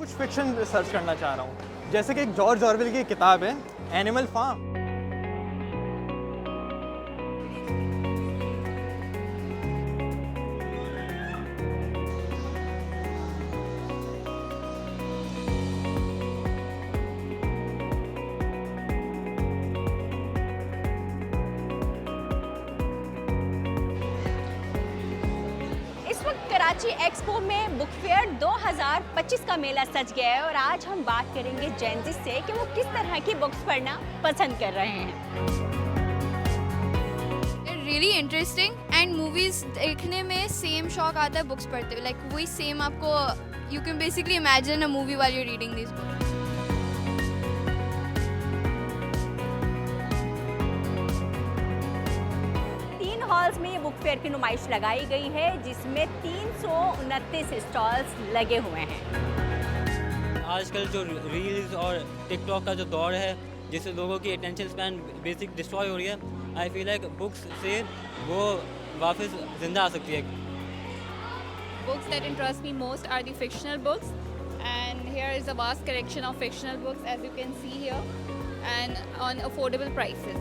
Science fiction research करना चाह रहा हूँ। जैसे कि एक जॉर्ज ऑरवेल की किताब है एनिमल फार्म। इस वक्त कराची एक्सपो में बुक फेयर 2025 का मेला सज गया है और आज हम बात करेंगे जेनजी से कि वो किस तरह की बुक्स पढ़ना पसंद कर रहे हैं। रियली इंटरेस्टिंग एंड मूवीज देखने में सेम शौक आता है बुक्स पढ़ते हुए, लाइक वही सेम आपको you can basically imagine a movie while you reading this book. तीन हॉल्स में ये बुक फेयर की नुमाइश लगाई गई है जिसमें 329 स्टॉल्स लगे हुए हैं। आजकल जो रील्स और टिकटॉक का जो दौर है जिससे लोगों की अटेंशन स्पैन बेसिक डिस्ट्रॉय हो रही है, आई फील लाइक बुक्स से वो वापस जिंदा आ सकती है। Books that interest me most are the fictional books, and here is a vast collection of fictional books as you can see here, and on affordable prices.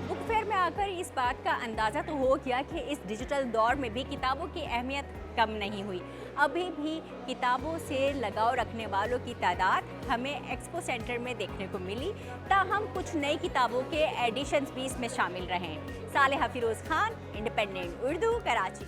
Book fair में आकर इस बात का अंदाज़ा तो हो गया कि इस डिजिटल दौर में भी किताबों की अहमियत कम नहीं हुई। अभी भी किताबों से लगाव रखने वालों की तादाद हमें एक्सपो सेंटर में देखने को मिली, ताहम कुछ नई किताबों के एडिशंस भी इसमें शामिल रहे। सालेहा फिरोज़ खान, इंडिपेंडेंट उर्दू, कराची।